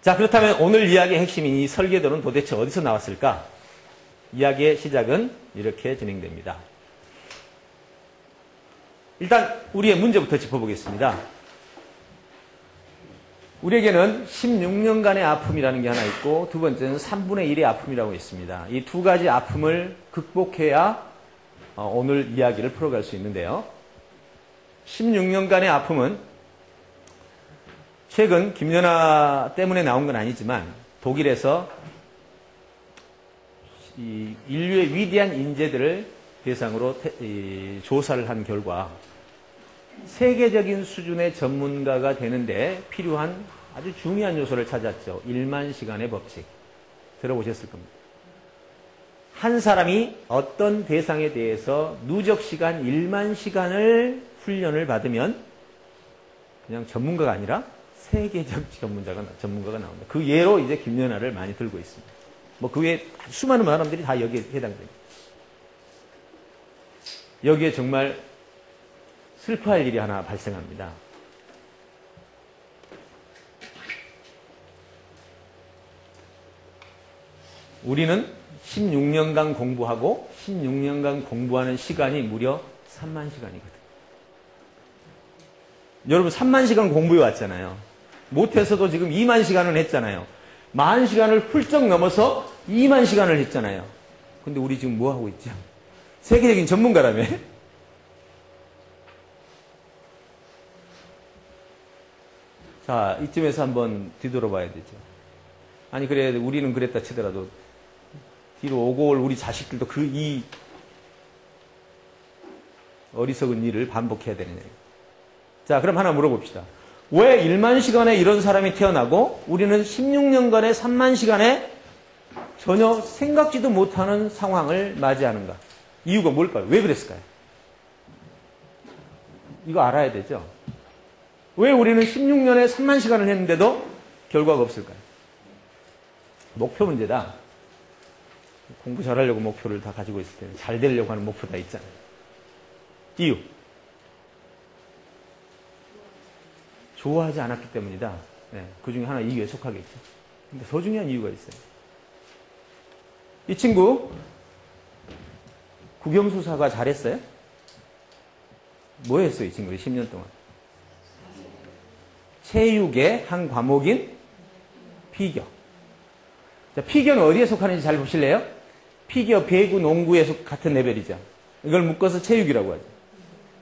자, 그렇다면 오늘 이야기의 핵심인 이 설계도는 도대체 어디서 나왔을까? 이야기의 시작은 이렇게 진행됩니다. 일단 우리의 문제부터 짚어보겠습니다. 우리에게는 16년간의 아픔이라는 게 하나 있고 두 번째는 3분의 1의 아픔이라고 있습니다. 이 두 가지 아픔을 극복해야 오늘 이야기를 풀어갈 수 있는데요. 16년간의 아픔은 최근 김연아 때문에 나온 건 아니지만 독일에서 이 인류의 위대한 인재들을 대상으로 조사를 한 결과 세계적인 수준의 전문가가 되는데 필요한 아주 중요한 요소를 찾았죠. 1만 시간의 법칙. 들어보셨을 겁니다. 한 사람이 어떤 대상에 대해서 누적 시간 1만 시간을 훈련을 받으면 그냥 전문가가 아니라 세계적 전문가가 나온다. 그 예로 이제 김연아를 많이 들고 있습니다. 뭐 그 외에 수많은 사람들이 다 여기에 해당됩니다. 여기에 정말 슬퍼할 일이 하나 발생합니다. 우리는 16년간 공부하고 16년간 공부하는 시간이 무려 3만 시간이거든요. 여러분 3만 시간 공부해 왔잖아요. 못해서도 지금 2만 시간은 했잖아요. 10,000 시간을 훌쩍 넘어서 2만 시간을 했잖아요. 근데 우리 지금 뭐 하고 있죠? 세계적인 전문가라며? 자, 이쯤에서 한번 뒤돌아봐야 되죠. 아니, 그래, 우리는 그랬다 치더라도 뒤로 오고 올 우리 자식들도 이 어리석은 일을 반복해야 되느냐. 자, 그럼 하나 물어봅시다. 왜 1만 시간에 이런 사람이 태어나고 우리는 16년간의 3만 시간에 전혀 생각지도 못하는 상황을 맞이하는가? 이유가 뭘까요? 왜 그랬을까요? 이거 알아야 되죠? 왜 우리는 16년에 3만 시간을 했는데도 결과가 없을까요? 목표 문제다. 공부 잘하려고 목표를 다 가지고 있을 때는 잘 되려고 하는 목표 다 있잖아요. 이유. 좋아하지 않았기 때문이다. 네, 그 중에 하나 이유에 속하겠죠. 근데 더 중요한 이유가 있어요. 이 친구 국영수사가 잘했어요? 뭐 했어요, 이 친구 10년 동안? 체육의 한 과목인 피겨. 자, 피겨는 어디에 속하는지 잘 보실래요? 피겨, 배구, 농구에 같은 레벨이죠. 이걸 묶어서 체육이라고 하죠.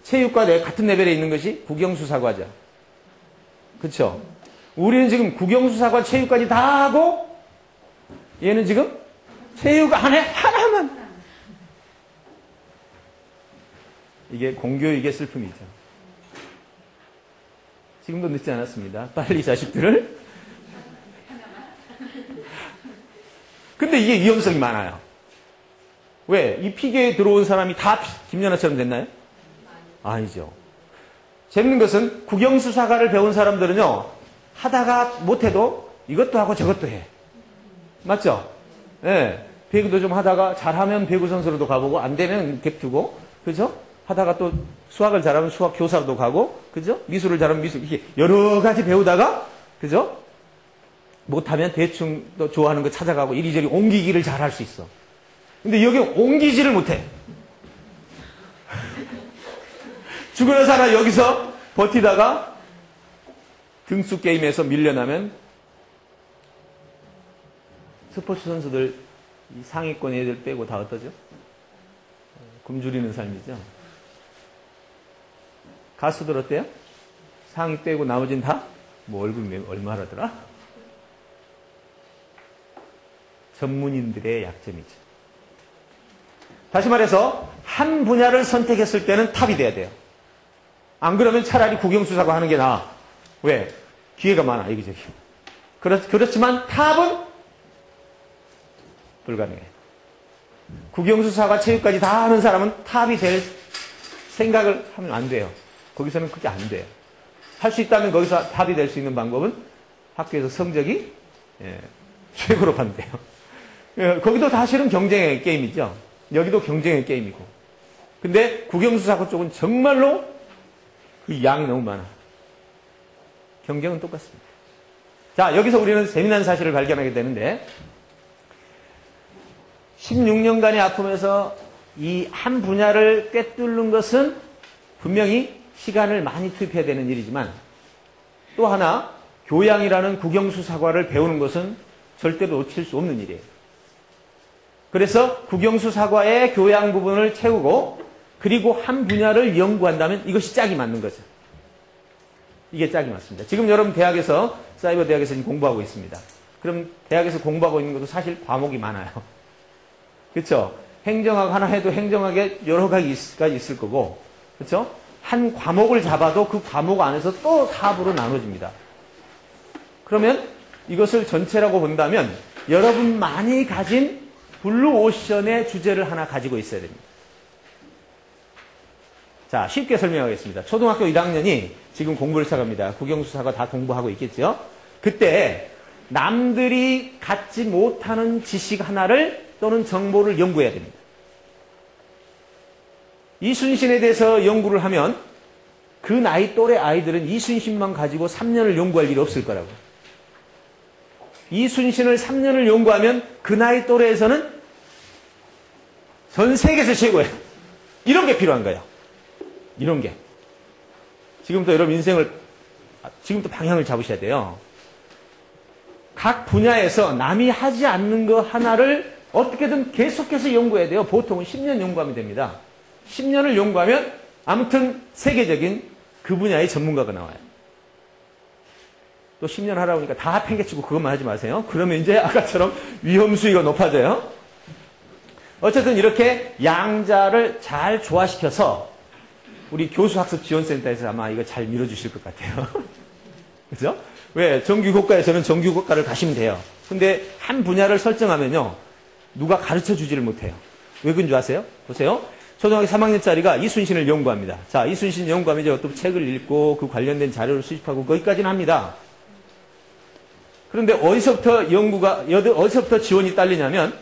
체육과 같은 레벨에 있는 것이 국영수사과죠. 그렇죠? 우리는 지금 국영수사과 체육까지 다 하고 얘는 지금 체육 안에 하나만. 이게 공교육의 슬픔이죠. 지금도 늦지 않았습니다. 빨리 자식들을. 근데 이게 위험성이 많아요. 왜? 이 피겨에 들어온 사람이 다 김연아처럼 됐나요? 아니죠. 재밌는 것은 국영수사과를 배운 사람들은요, 하다가 못해도 이것도 하고 저것도 해. 맞죠? 예. 네. 배구도 좀 하다가 잘하면 배구 선수로도 가보고, 안 되면 갭두고, 그죠? 하다가 또 수학을 잘하면 수학 교사로도 가고, 그죠? 미술을 잘하면 미술, 이렇게 여러 가지 배우다가, 그죠? 못하면 대충 또 좋아하는 거 찾아가고 이리저리 옮기기를 잘 할 수 있어. 근데 여기 옮기지를 못해. 죽어나 살아 여기서 버티다가 등수 게임에서 밀려나면 스포츠 선수들 상위권 애들 빼고 다 어떠죠? 굶주리는 삶이죠. 가수들 어때요? 상위 빼고 나머지는 다? 뭐 월급이 얼마라더라? 전문인들의 약점이죠. 다시 말해서 한 분야를 선택했을 때는 탑이 돼야 돼요. 안 그러면 차라리 국영수사과 하는 게 나아. 왜? 기회가 많아, 여기저기. 그렇지만 탑은 불가능해. 국영수사과 체육까지 다 하는 사람은 탑이 될 생각을 하면 안 돼요. 거기서는 그게 안 돼요. 할 수 있다면 거기서 탑이 될 수 있는 방법은 학교에서 성적이 최고로 반대요. 거기도 사실은 경쟁의 게임이죠. 여기도 경쟁의 게임이고. 근데 국영수사과 쪽은 정말로 그 양이 너무 많아. 경쟁은 똑같습니다. 자, 여기서 우리는 재미난 사실을 발견하게 되는데 16년간의 아픔에서 이 한 분야를 꿰뚫는 것은 분명히 시간을 많이 투입해야 되는 일이지만 또 하나 교양이라는 국영수 사과를 배우는 것은 절대로 놓칠 수 없는 일이에요. 그래서 국영수 사과의 교양 부분을 채우고 그리고 한 분야를 연구한다면 이것이 짝이 맞는 거죠. 이게 짝이 맞습니다. 지금 여러분 대학에서 사이버 대학에서 공부하고 있습니다. 그럼 대학에서 공부하고 있는 것도 사실 과목이 많아요. 그렇죠? 행정학 하나 해도 행정학에 여러 가지가 있을 거고, 그렇죠? 한 과목을 잡아도 그 과목 안에서 또 사부로 나눠집니다. 그러면 이것을 전체라고 본다면 여러분만이 가진 블루오션의 주제를 하나 가지고 있어야 됩니다. 자, 쉽게 설명하겠습니다. 초등학교 1학년이 지금 공부를 시작합니다. 국영수사가 다 공부하고 있겠죠? 그때 남들이 갖지 못하는 지식 하나를 또는 정보를 연구해야 됩니다. 이순신에 대해서 연구를 하면 그 나이 또래 아이들은 이순신만 가지고 3년을 연구할 일이 없을 거라고. 이순신을 3년을 연구하면 그 나이 또래에서는 전 세계에서 최고예요. 이런 게 필요한 거예요. 이런 게. 지금부터 여러분 인생을, 지금부터 방향을 잡으셔야 돼요. 각 분야에서 남이 하지 않는 거 하나를 어떻게든 계속해서 연구해야 돼요. 보통은 10년 연구하면 됩니다. 10년을 연구하면 아무튼 세계적인 그 분야의 전문가가 나와요. 또 10년 하라고 하니까 다 팽개치고 그것만 하지 마세요. 그러면 이제 아까처럼 위험 수위가 높아져요. 어쨌든 이렇게 양자를 잘 조화시켜서 우리 교수학습지원센터에서 아마 이거 잘 밀어주실 것 같아요. 그죠? 왜? 정규교과에서는 정규교과를 가시면 돼요. 근데 한 분야를 설정하면요. 누가 가르쳐 주지를 못해요. 왜 그런 줄 아세요? 보세요. 초등학교 3학년짜리가 이순신을 연구합니다. 자, 이순신 연구하면 이제 어떤 책을 읽고 그 관련된 자료를 수집하고 거기까지는 합니다. 그런데 어디서부터 지원이 딸리냐면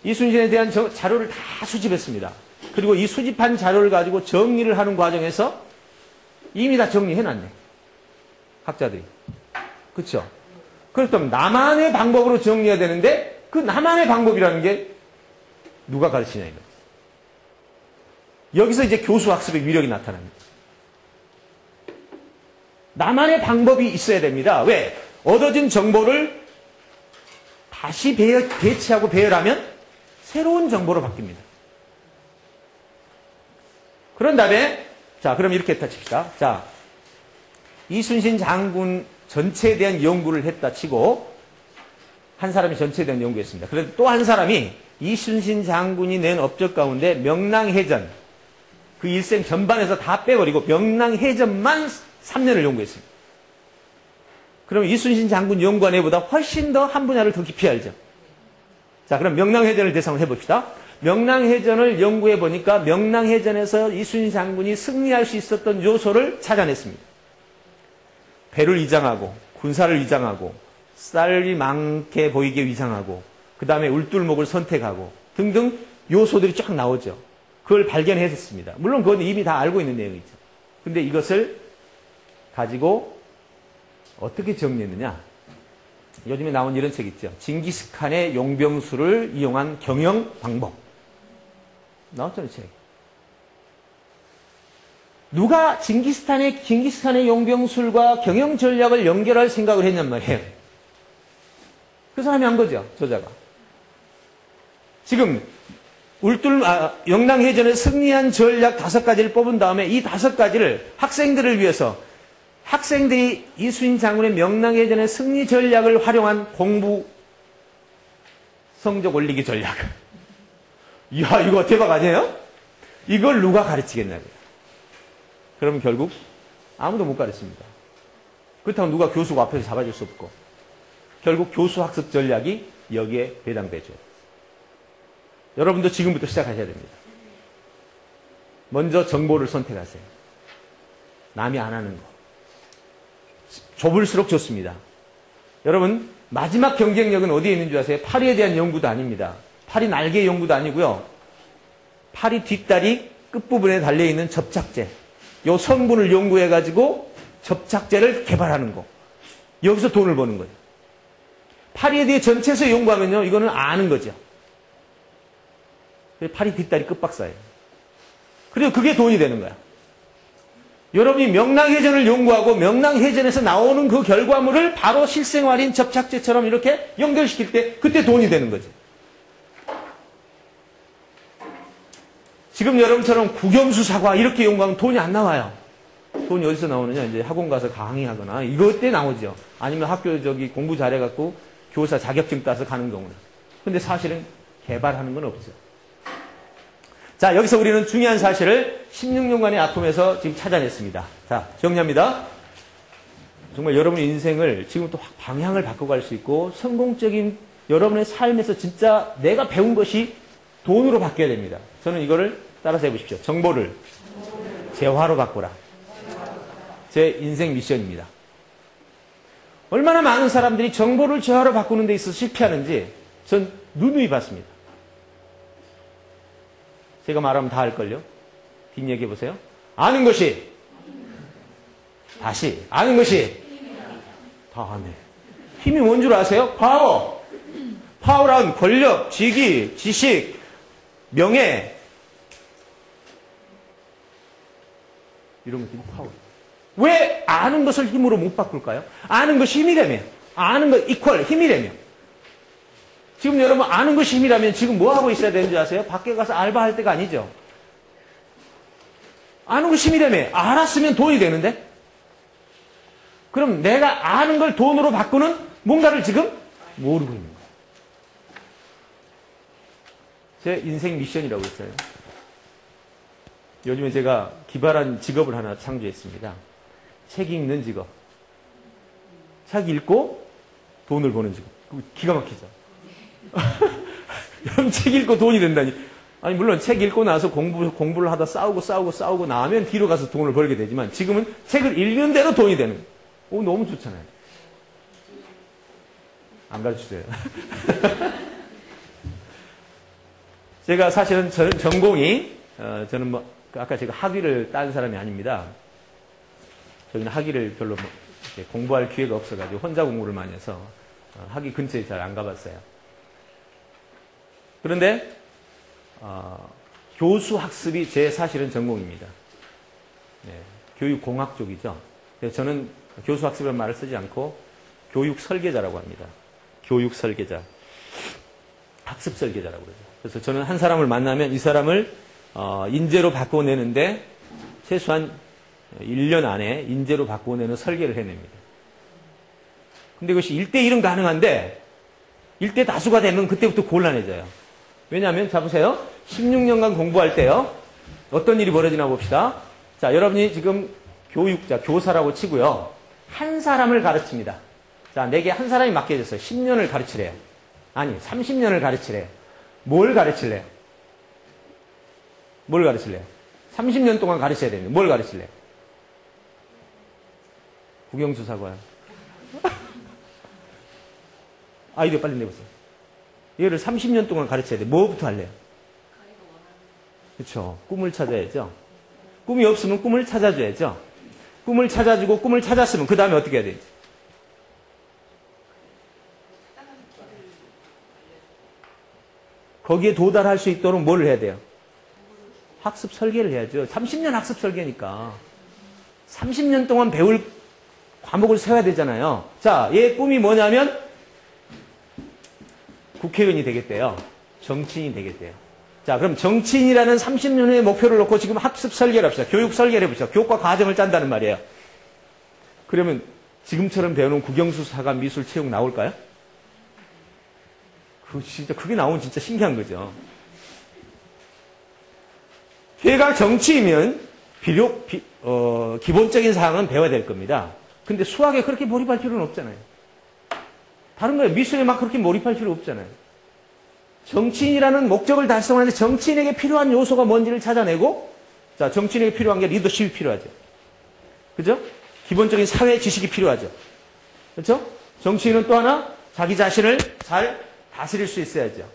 이순신에 대한 자료를 다 수집했습니다. 그리고 이 수집한 자료를 가지고 정리를 하는 과정에서 이미 다 정리해놨네. 학자들이. 그렇죠? 그렇다면 나만의 방법으로 정리해야 되는데 그 나만의 방법이라는 게 누가 가르치냐 이거죠. 여기서 이제 교수학습의 위력이 나타납니다. 나만의 방법이 있어야 됩니다. 왜? 얻어진 정보를 다시 배치하고 배열하면 새로운 정보로 바뀝니다. 그런 다음에 자, 그럼 이렇게 했다 칩시다. 자, 이순신 장군 전체에 대한 연구를 했다 치고 한 사람이 전체에 대한 연구했습니다. 그런데 또 한 사람이 이순신 장군이 낸 업적 가운데 명랑해전 그 일생 전반에서 다 빼버리고 명랑해전만 3년을 연구했습니다. 그럼 이순신 장군 연구한 애보다 훨씬 더 한 분야를 더 깊이 알죠. 자, 그럼 명랑해전을 대상으로 해봅시다. 명랑해전을 연구해 보니까 명랑해전에서 이순신 장군이 승리할 수 있었던 요소를 찾아냈습니다. 배를 위장하고 군사를 위장하고 쌀이 많게 보이게 위장하고 그 다음에 울둘목을 선택하고 등등 요소들이 쫙 나오죠. 그걸 발견했습니다. 물론 그건 이미 다 알고 있는 내용이죠. 근데 이것을 가지고 어떻게 정리했느냐. 요즘에 나온 이런 책 있죠. 징기스칸의 용병술을 이용한 경영 방법. 나왔잖아요, 책. 누가 징기스칸의 용병술과 경영 전략을 연결할 생각을 했냔 말이에요. 그 사람이 한 거죠, 저자가. 지금 명랑해전에 승리한 전략 5가지를 뽑은 다음에 이 5가지를 학생들을 위해서 학생들이 이순신 장군의 명랑해전의 승리 전략을 활용한 공부 성적 올리기 전략. 이야, 이거 대박 아니에요? 이걸 누가 가르치겠냐고요. 그러면 결국 아무도 못 가르칩니다. 그렇다고 누가 교수가 앞에서 잡아줄 수 없고 결국 교수 학습 전략이 여기에 배당되죠. 여러분도 지금부터 시작하셔야 됩니다. 먼저 정보를 선택하세요. 남이 안 하는 거. 좁을수록 좋습니다. 여러분, 마지막 경쟁력은 어디에 있는 줄 아세요? 파리에 대한 연구도 아닙니다. 파리 날개 연구도 아니고요. 파리 뒷다리 끝부분에 달려있는 접착제. 요 성분을 연구해가지고 접착제를 개발하는 거. 여기서 돈을 버는 거예요. 파리에 대해 전체에서 연구하면요, 이거는 아는 거죠. 파리 뒷다리 끝박사예요. 그리고 그게 돈이 되는 거야. 여러분이 명랑해전을 연구하고 명랑해전에서 나오는 그 결과물을 바로 실생활인 접착제처럼 이렇게 연결시킬 때 그때 돈이 되는 거죠. 지금 여러분처럼 국영수 사과 이렇게 연구하면 돈이 안 나와요. 돈이 어디서 나오느냐? 이제 학원 가서 강의하거나 이것 때 나오죠. 아니면 학교 공부 잘해갖고 교사 자격증 따서 가는 경우는. 근데 사실은 개발하는 건 없죠. 자, 여기서 우리는 중요한 사실을 16년간의 아픔에서 지금 찾아냈습니다. 자, 정리합니다. 정말 여러분의 인생을 지금부터 확 방향을 바꿔갈 수 있고 성공적인 여러분의 삶에서 진짜 내가 배운 것이 돈으로 바뀌어야 됩니다. 저는 이거를 따라서 해보십시오. 정보를 재화로 바꾸라. 제 인생 미션입니다. 얼마나 많은 사람들이 정보를 재화로 바꾸는 데 있어서 실패하는지 전 누누이 봤습니다. 제가 말하면 다 알걸요? 뒷얘기 해보세요. 아는 것이 다시 아는 것이 다 아네. 힘이 뭔 줄 아세요? 파워. 파워란 권력, 직위, 지식, 명예 이런 것들이 파워. 왜 아는 것을 힘으로 못 바꿀까요? 아는 것이 힘이라며. 아는 것 이퀄 힘이라며. 지금 여러분 아는 것이 힘이라면 지금 뭐 하고 있어야 되는지 아세요? 밖에 가서 알바할 때가 아니죠. 아는 것이 힘이라며. 알았으면 돈이 되는데? 그럼 내가 아는 걸 돈으로 바꾸는 뭔가를 지금 모르고 있는 거예요. 제 인생 미션이라고 했어요. 요즘에 제가 기발한 직업을 하나 창조했습니다. 책 읽는 직업. 책 읽고 돈을 버는 직업. 기가 막히죠. 여러분 책 읽고 돈이 된다니. 아니 물론 책 읽고 나서 공부를 하다 싸우고 나면 뒤로 가서 돈을 벌게 되지만 지금은 책을 읽는 대로 돈이 되는 거예요. 오, 너무 좋잖아요. 안 가르쳐줘요. 제가 사실은 전공이 저는 뭐 아까 제가 학위를 딴 사람이 아닙니다. 저희는 학위를 별로 공부할 기회가 없어가지고 혼자 공부를 많이 해서 학위 근처에 잘 안 가봤어요. 그런데 교수 학습이 제 사실은 전공입니다. 네, 교육공학 쪽이죠. 그래서 저는 교수 학습이라는 말을 쓰지 않고 교육 설계자라고 합니다. 교육 설계자. 학습 설계자라고 그러죠. 그래서 저는 한 사람을 만나면 이 사람을 인재로 바꿔내는데 최소한 1년 안에 인재로 바꿔내는 설계를 해냅니다. 근데 그것이 1대1은 가능한데 1대 다수가 되면 그때부터 곤란해져요. 왜냐하면 자 보세요. 16년간 공부할 때요. 어떤 일이 벌어지나 봅시다. 자, 여러분이 지금 교육자, 교사라고 치고요. 한 사람을 가르칩니다. 자, 내게 한 사람이 맡겨졌어요. 10년을 가르치래요. 아니, 30년을 가르치래요. 뭘 가르칠래요? 뭘 가르칠래요? 30년 동안 가르쳐야 됩니다. 뭘 가르칠래요? 국영수 사과요. 아이디어 빨리 내보세요. 얘를 30년 동안 가르쳐야 돼. 뭐부터 할래요? 그렇죠. 꿈을 찾아야죠. 꿈이 없으면 꿈을 찾아줘야죠. 꿈을 찾아주고 꿈을 찾았으면 그 다음에 어떻게 해야 되지? 거기에 도달할 수 있도록 뭘 해야 돼요? 학습 설계를 해야죠. 30년 학습 설계니까. 30년 동안 배울 과목을 세워야 되잖아요. 자, 얘 꿈이 뭐냐면 국회의원이 되겠대요. 정치인이 되겠대요. 자, 그럼 정치인이라는 30년의 목표를 놓고 지금 학습 설계를 합시다. 교육 설계를 해봅시다. 교육과 과정을 짠다는 말이에요. 그러면 지금처럼 배우는 국영수, 사과, 미술, 체육 나올까요? 진짜 그게 나오면 진짜 신기한 거죠. 걔가 정치이면 기본적인 사항은 배워야 될 겁니다. 근데 수학에 그렇게 몰입할 필요는 없잖아요. 다른 거예요. 미술에 막 그렇게 몰입할 필요 없잖아요. 정치인이라는 목적을 달성하는데 정치인에게 필요한 요소가 뭔지를 찾아내고, 자, 정치인에게 필요한 게 리더십이 필요하죠. 그죠? 기본적인 사회 지식이 필요하죠. 그렇죠? 정치인은 또 하나 자기 자신을 잘 다스릴 수 있어야죠.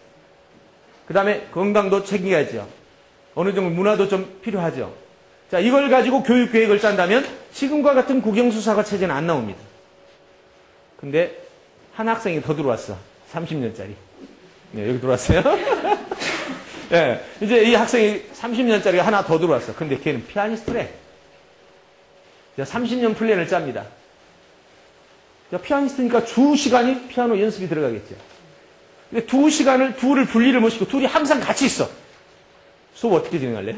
그 다음에 건강도 챙겨야죠. 어느 정도 문화도 좀 필요하죠. 자, 이걸 가지고 교육 계획을 짠다면 지금과 같은 국영수사과 체제는 안 나옵니다. 근데 한 학생이 더 들어왔어. 30년짜리. 네, 여기 들어왔어요. 네, 이제 이 학생이 30년짜리가 하나 더 들어왔어. 근데 걔는 피아니스트래. 30년 플랜을 짭니다. 피아니스트니까 주 시간이 피아노 연습이 들어가겠죠. 근데 두 시간을 둘을 분리를 못 시키고 둘이 항상 같이 있어. 수업 어떻게 진행할래요?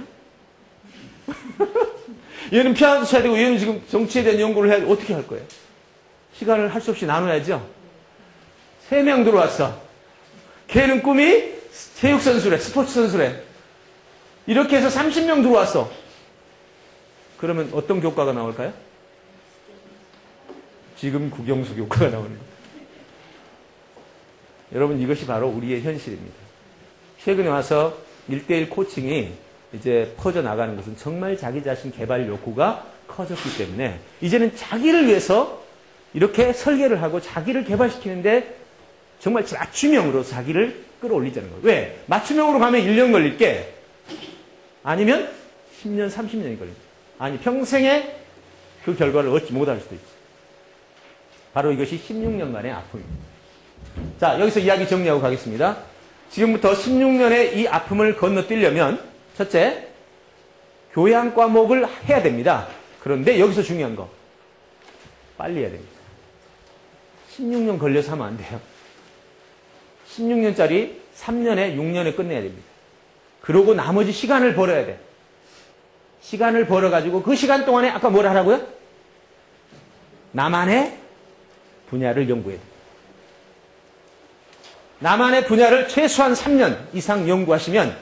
얘는 피아노 쳐야 되고 얘는 지금 정치에 대한 연구를 해야 돼. 어떻게 할 거예요? 시간을 할 수 없이 나눠야죠. 3명 들어왔어. 걔는 꿈이 체육선수래, 스포츠선수래. 이렇게 해서 30명 들어왔어. 그러면 어떤 교과가 나올까요? 지금 국영수 교과가 나오는 거예요. 여러분, 이것이 바로 우리의 현실입니다. 최근에 와서 1:1 코칭이 이제 퍼져나가는 것은 정말 자기 자신 개발 욕구가 커졌기 때문에 이제는 자기를 위해서 이렇게 설계를 하고 자기를 개발시키는데 정말 맞춤형으로 자기를 끌어올리자는 거예요. 왜? 맞춤형으로 가면 1년 걸릴 게 아니면 10년, 30년이 걸립니다. 아니, 평생에 그 결과를 얻지 못할 수도 있죠. 바로 이것이 16년간의 아픔입니다. 자, 여기서 이야기 정리하고 가겠습니다. 지금부터 16년의 이 아픔을 건너뛰려면 첫째, 교양 과목을 해야 됩니다. 그런데 여기서 중요한 거, 빨리 해야 됩니다. 16년 걸려서 하면 안 돼요. 16년짜리 3년에 6년에 끝내야 됩니다. 그러고 나머지 시간을 벌어야 돼. 시간을 벌어가지고 그 시간 동안에 아까 뭘 하라고요? 나만의 분야를 연구해야 됩니다. 나만의 분야를 최소한 3년 이상 연구하시면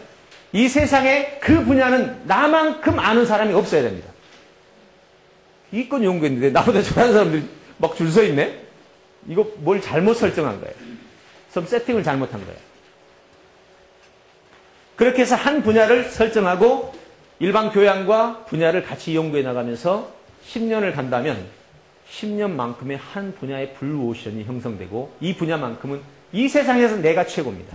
이 세상에 그 분야는 나만큼 아는 사람이 없어야 됩니다. 이건 연구했는데 나보다 잘하는 사람들이 막 줄 서 있네? 이거 뭘 잘못 설정한 거예요. 세팅을 잘못한 거예요. 그렇게 해서 한 분야를 설정하고 일반 교양과 분야를 같이 연구해 나가면서 10년을 간다면 10년만큼의 한 분야의 블루오션이 형성되고 이 분야만큼은 이 세상에서 내가 최고입니다.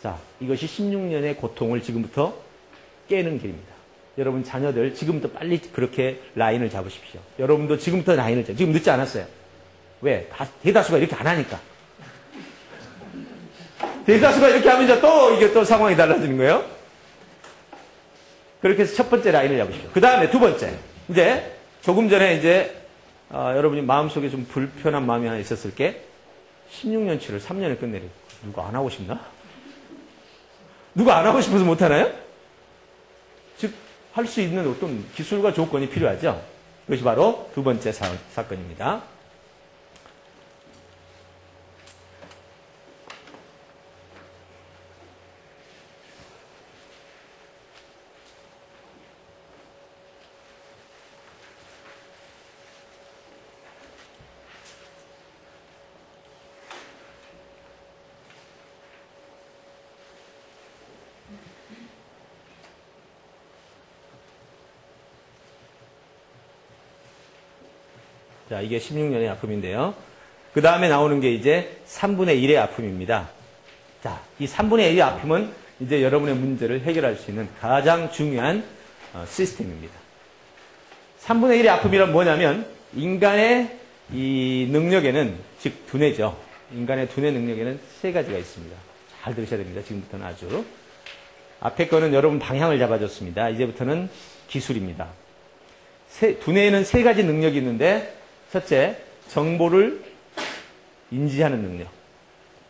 자, 이것이 16년의 고통을 지금부터 깨는 길입니다. 여러분 자녀들 지금부터 빨리 그렇게 라인을 잡으십시오. 여러분도 지금부터 라인을 잡으십시오. 지금 늦지 않았어요. 왜? 대다수가 이렇게 안 하니까. 대다수가 이렇게 하면 이제 또 이게 또 상황이 달라지는 거예요. 그렇게 해서 첫 번째 라인을 잡으십시오. 그 다음에 두 번째. 이제 조금 전에 이제 여러분이 마음속에 좀 불편한 마음이 하나 있었을 게 16년치를 3년에 끝내려. 누가 안 하고 싶나? 누가 안 하고 싶어서 못 하나요? 즉, 할 수 있는 어떤 기술과 조건이 필요하죠. 그것이 바로 두 번째 사건입니다. 자, 이게 16년의 아픔인데요. 그 다음에 나오는 게 이제 3분의 1의 아픔입니다. 자, 이 3분의 1의 아픔은 이제 여러분의 문제를 해결할 수 있는 가장 중요한 시스템입니다. 3분의 1의 아픔이란 뭐냐면 인간의 이 능력에는, 즉 두뇌죠. 인간의 두뇌 능력에는 세 가지가 있습니다. 잘 들으셔야 됩니다. 지금부터는 아주. 앞에 거는 여러분 방향을 잡아줬습니다. 이제부터는 기술입니다. 두뇌에는 세 가지 능력이 있는데 첫째, 정보를 인지하는 능력.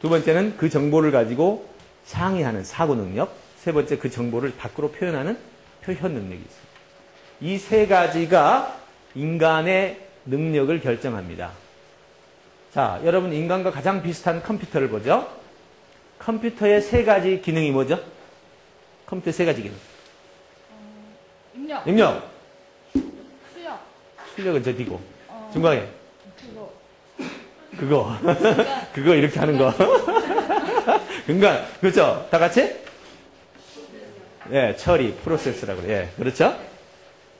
두 번째는 그 정보를 가지고 상의하는 사고 능력. 세 번째, 그 정보를 밖으로 표현하는 표현 능력이 있습니다. 이 세 가지가 인간의 능력을 결정합니다. 자, 여러분 인간과 가장 비슷한 컴퓨터를 보죠. 컴퓨터의 세 가지 기능이 뭐죠? 컴퓨터 세 가지 기능. 입력. 출력은 저 뒤고. 중간에. 그거. 그거 이렇게 하는 거. 근간. 그렇죠? 다 같이? 예, 처리, 프로세스라고 그래요. 예, 그렇죠?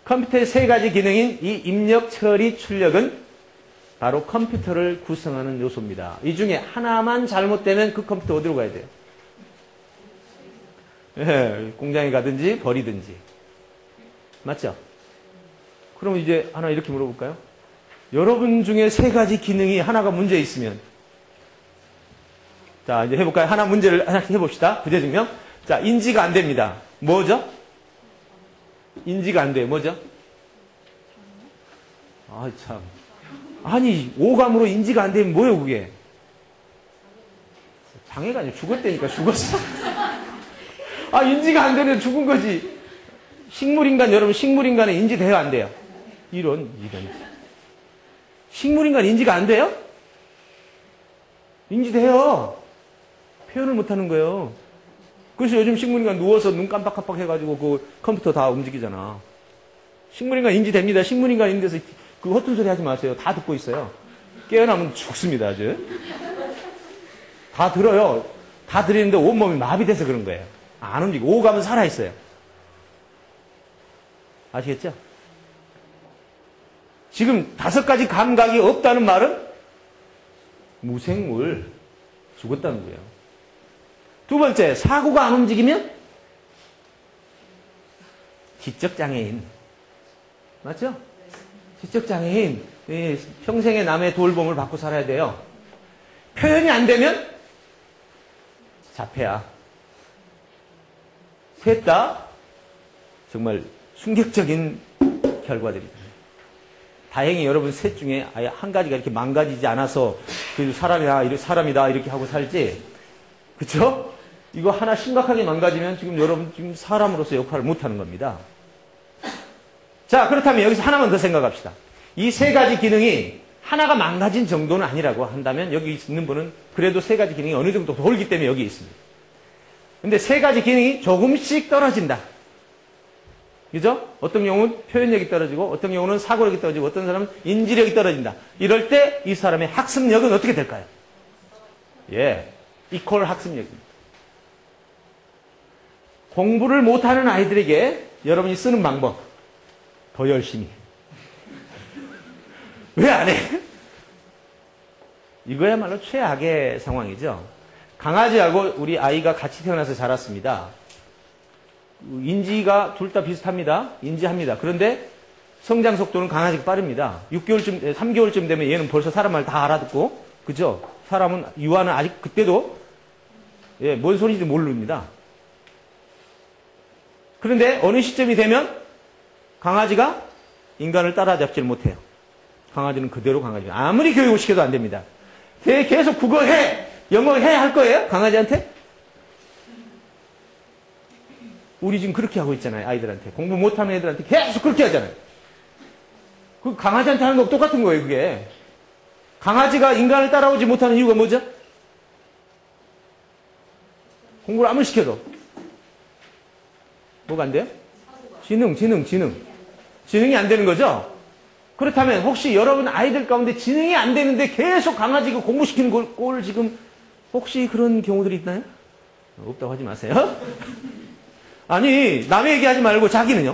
컴퓨터의 세 가지 기능인 이 입력, 처리, 출력은 바로 컴퓨터를 구성하는 요소입니다. 이 중에 하나만 잘못되면 그 컴퓨터 어디로 가야 돼요? 예, 공장에 가든지 버리든지. 맞죠? 그럼 이제 하나 이렇게 물어볼까요? 여러분 중에 세 가지 기능이 하나가 문제 있으면, 자, 이제 해볼까요? 하나 문제를 하나 해봅시다. 부재 증명. 자, 인지가 안 됩니다. 뭐죠? 인지가 안 돼요. 뭐죠? 아, 참. 아니, 오감으로 인지가 안 되면 뭐예요, 그게? 장애가 아니고 죽었다니까, 죽었어. 아, 인지가 안 되면 죽은 거지. 식물인간, 여러분, 식물인간은 인지 돼요, 안 돼요? 이런. 식물인간 인지가 안 돼요? 인지돼요. 표현을 못 하는 거예요. 그래서 요즘 식물인간 누워서 눈 깜빡깜빡 해가지고 그 컴퓨터 다 움직이잖아. 식물인간 인지됩니다. 식물인간 인지돼서 그 허튼 소리 하지 마세요. 다 듣고 있어요. 깨어나면 죽습니다, 아주. 다 들어요. 다 들리는데 온몸이 마비돼서 그런 거예요. 안 움직이고. 오감은 살아있어요. 아시겠죠? 지금 5가지 감각이 없다는 말은 무생물, 죽었다는 거예요. 두 번째, 사고가 안 움직이면 지적장애인. 맞죠? 지적장애인. 평생의 남의 돌봄을 받고 살아야 돼요. 표현이 안 되면 자폐야. 셋 다 정말 충격적인 결과들입니다. 다행히 여러분 셋 중에 아예 한 가지가 이렇게 망가지지 않아서 그래도 사람이다 이렇게 하고 살지. 그쵸? 이거 하나 심각하게 망가지면 지금 여러분 지금 사람으로서 역할을 못하는 겁니다. 자, 그렇다면 여기서 하나만 더 생각합시다. 이 세 가지 기능이 하나가 망가진 정도는 아니라고 한다면 여기 있는 분은 그래도 세 가지 기능이 어느 정도 돌기 때문에 여기 있습니다. 근데 세 가지 기능이 조금씩 떨어진다. 그죠? 어떤 경우는 표현력이 떨어지고 어떤 경우는 사고력이 떨어지고 어떤 사람은 인지력이 떨어진다. 이럴 때 이 사람의 학습력은 어떻게 될까요? 예, 이퀄 학습력입니다. 공부를 못하는 아이들에게 여러분이 쓰는 방법 더 열심히. 왜 안 해? 이거야말로 최악의 상황이죠. 강아지하고 우리 아이가 같이 태어나서 자랐습니다. 인지가 둘 다 비슷합니다. 인지합니다. 그런데 성장 속도는 강아지가 빠릅니다. 6개월쯤, 3개월쯤 되면 얘는 벌써 사람 말 다 알아듣고, 그죠? 사람은, 유아는 아직 그때도, 예, 뭔 소리인지 모릅니다. 그런데 어느 시점이 되면 강아지가 인간을 따라잡지를 못해요. 강아지는 그대로 강아지가. 아무리 교육을 시켜도 안 됩니다. 계속 국어 해! 영어 해! 할 거예요? 강아지한테? 우리 지금 그렇게 하고 있잖아요. 아이들한테. 공부 못하는 애들한테 계속 그렇게 하잖아요. 그 강아지한테 하는 거 똑같은 거예요, 그게. 강아지가 인간을 따라오지 못하는 이유가 뭐죠? 공부를 아무리 시켜도. 뭐가 안 돼요? 지능. 지능이 안 되는 거죠? 그렇다면 혹시 여러분 아이들 가운데 지능이 안 되는데 계속 강아지가 공부시키는 꼴 지금 혹시 그런 경우들이 있나요? 없다고 하지 마세요. 아니, 남의 얘기하지 말고 자기는요?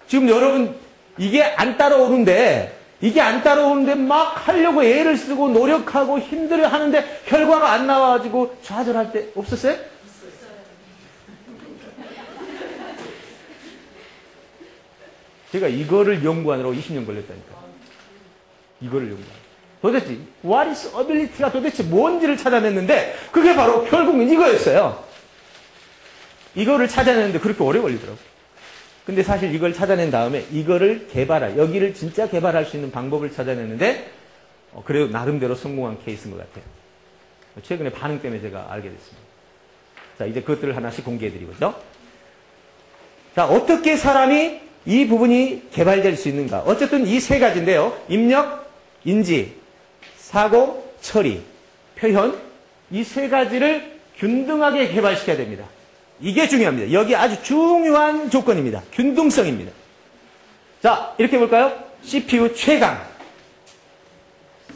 지금 여러분 이게 안 따라오는데 막 하려고 애를 쓰고 노력하고 힘들어 하는데 결과가 안 나와가지고 좌절할 때 없었어요? 제가 이거를 연구하느라고 20년 걸렸다니까. 이거를 연구하느라고. 도대체 what is ability가 도대체 뭔지를 찾아냈는데 그게 바로 결국은 이거였어요. 이거를 찾아내는데 그렇게 오래 걸리더라고요. 근데 사실 이걸 찾아낸 다음에 이거를 여기를 진짜 개발할 수 있는 방법을 찾아내는데 그래도 나름대로 성공한 케이스인 것 같아요. 최근에 반응 때문에 제가 알게 됐습니다. 자, 이제 그것들을 하나씩 공개해드리고죠. 자, 어떻게 사람이 이 부분이 개발될 수 있는가? 어쨌든 이 세 가지인데요. 입력, 인지, 사고, 처리, 표현 이 세 가지를 균등하게 개발시켜야 됩니다. 이게 중요합니다. 여기 아주 중요한 조건입니다. 균등성입니다. 자, 이렇게 볼까요? CPU 최강,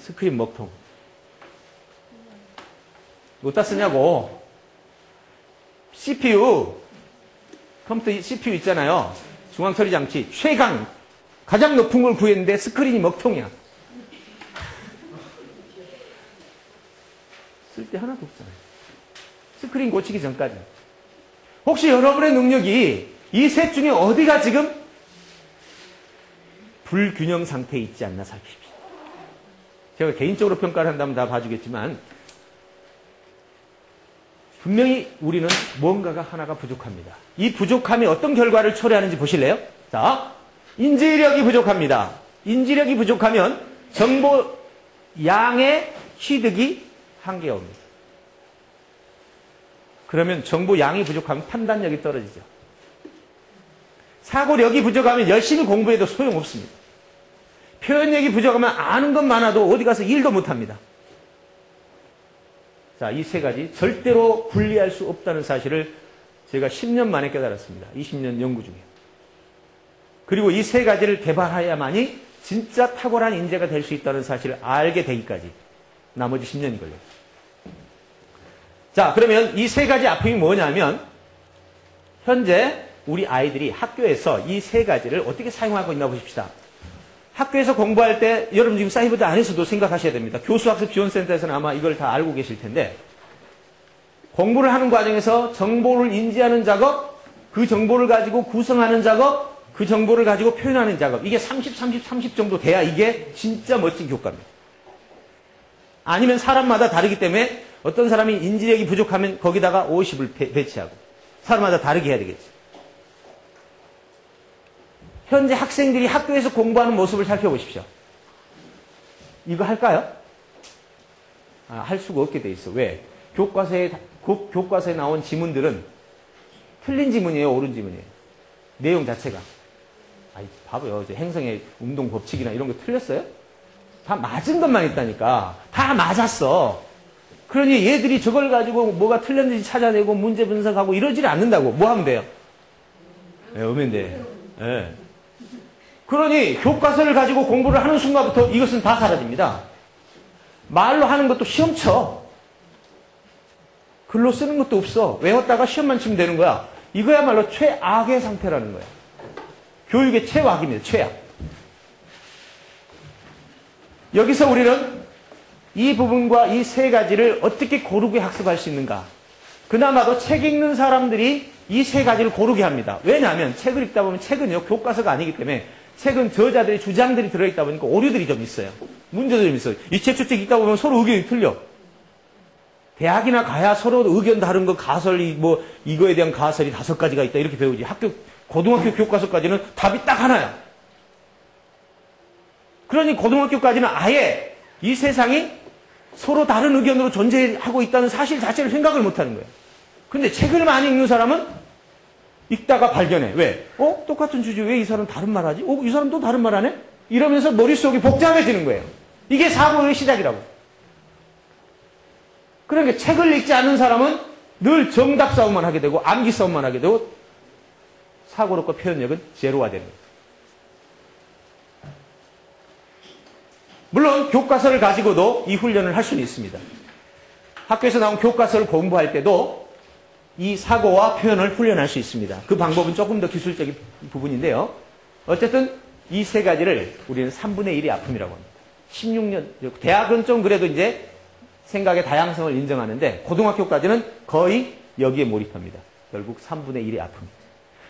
스크린 먹통. 어디다 쓰냐고. CPU, 컴퓨터 CPU 있잖아요. 중앙처리장치 최강, 가장 높은 걸 구했는데 스크린이 먹통이야. 쓸 데 하나도 없잖아요. 스크린 고치기 전까지. 혹시 여러분의 능력이 이 셋 중에 어디가 지금 불균형 상태에 있지 않나 살피십시오. 제가 개인적으로 평가를 한다면 다 봐주겠지만 분명히 우리는 뭔가가 하나가 부족합니다. 이 부족함이 어떤 결과를 초래하는지 보실래요? 자, 인지력이 부족합니다. 인지력이 부족하면 정보 양의 취득이 한계가 옵니다. 그러면 정보 양이 부족하면 판단력이 떨어지죠. 사고력이 부족하면 열심히 공부해도 소용없습니다. 표현력이 부족하면 아는 것 많아도 어디 가서 일도 못합니다. 자, 이 세 가지 절대로 분리할 수 없다는 사실을 제가 10년 만에 깨달았습니다. 20년 연구 중에. 그리고 이 세 가지를 개발해야만이 진짜 탁월한 인재가 될 수 있다는 사실을 알게 되기까지 나머지 10년이 걸려요. 자, 그러면 이 세 가지 아픔이 뭐냐면 현재 우리 아이들이 학교에서 이 세 가지를 어떻게 사용하고 있나 보십시다. 학교에서 공부할 때 여러분 지금 사이버드 안에서도 생각하셔야 됩니다. 교수학습 지원센터에서는 아마 이걸 다 알고 계실 텐데 공부를 하는 과정에서 정보를 인지하는 작업, 그 정보를 가지고 구성하는 작업, 그 정보를 가지고 표현하는 작업, 이게 30, 30, 30 정도 돼야 이게 진짜 멋진 교과입니다. 아니면 사람마다 다르기 때문에 어떤 사람이 인지력이 부족하면 거기다가 50을 배치하고 사람마다 다르게 해야 되겠죠. 현재 학생들이 학교에서 공부하는 모습을 살펴보십시오. 이거 할까요? 할 수가 없게 돼 있어. 왜? 교과서에 나온 지문들은 틀린 지문이에요, 옳은 지문이에요? 내용 자체가. 아이, 봐봐요. 행성의 운동 법칙이나 이런 거 틀렸어요? 다 맞은 것만 있다니까. 다 맞았어. 그러니 얘들이 저걸 가지고 뭐가 틀렸는지 찾아내고 문제 분석하고 이러지를 않는다고. 뭐 하면 돼요? 외우면 돼. 네. 그러니 교과서를 가지고 공부를 하는 순간부터 이것은 다 사라집니다. 말로 하는 것도 시험 쳐. 글로 쓰는 것도 없어. 외웠다가 시험만 치면 되는 거야. 이거야말로 최악의 상태라는 거야. 교육의 최악입니다. 최악. 여기서 우리는 이 부분과 이 세 가지를 어떻게 고르게 학습할 수 있는가. 그나마도 책 읽는 사람들이 이 세 가지를 고르게 합니다. 왜냐하면 책을 읽다 보면 책은요, 교과서가 아니기 때문에 책은 저자들의 주장들이 들어있다 보니까 오류들이 좀 있어요. 문제도 좀 있어요. 이 최초책 읽다 보면 서로 의견이 틀려. 대학이나 가야 서로 의견 다른 거 가설이 뭐 이거에 대한 가설이 5가지가 있다 이렇게 배우지. 고등학교 교과서까지는 답이 딱 하나야. 그러니 고등학교까지는 아예 이 세상이 서로 다른 의견으로 존재하고 있다는 사실 자체를 생각을 못하는 거예요. 근데 책을 많이 읽는 사람은 읽다가 발견해. 왜? 똑같은 주제 왜 이 사람 다른 말 하지? 이 사람 또 다른 말 하네? 이러면서 머릿속이 복잡해지는 거예요. 이게 사고의 시작이라고. 그러니까 책을 읽지 않는 사람은 늘 정답 싸움만 하게 되고 암기 싸움만 하게 되고 사고력과 표현력은 제로가 되는 거예요. 물론 교과서를 가지고도 이 훈련을 할 수는 있습니다. 학교에서 나온 교과서를 공부할 때도 이 사고와 표현을 훈련할 수 있습니다. 그 방법은 조금 더 기술적인 부분인데요. 어쨌든 이 세 가지를 우리는 3분의 1의 아픔이라고 합니다. 16년, 대학은 좀 그래도 이제 생각의 다양성을 인정하는데 고등학교까지는 거의 여기에 몰입합니다. 결국 3분의 1의 아픔입니다.